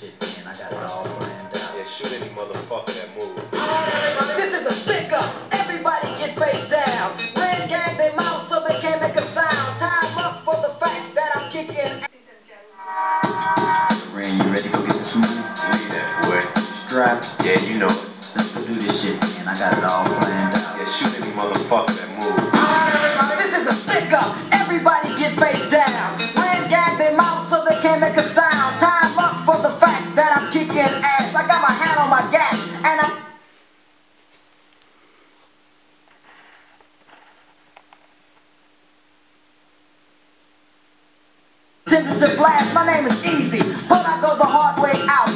shit, man. I got it all planned out. Yeah, shoot any motherfucker that move. This is a stick up. Everybody get face down. Red gag their mouth so they can't make a sound. Time up for the fact that I'm kicking. Ren, you ready to go get this money? Leave that, boy. Strap. Yeah, you know it. Let's go do this shit, man. I got it all planned out. Yeah, shoot any motherfucker that move. This is a stick up. Everybody get face down. Red gag their mouth so they can't make a sound. Time up for the fact that I'm kicking ass. I got my hand on my gas and I'm tempted to blast. My name is Easy, but I go the hard way out.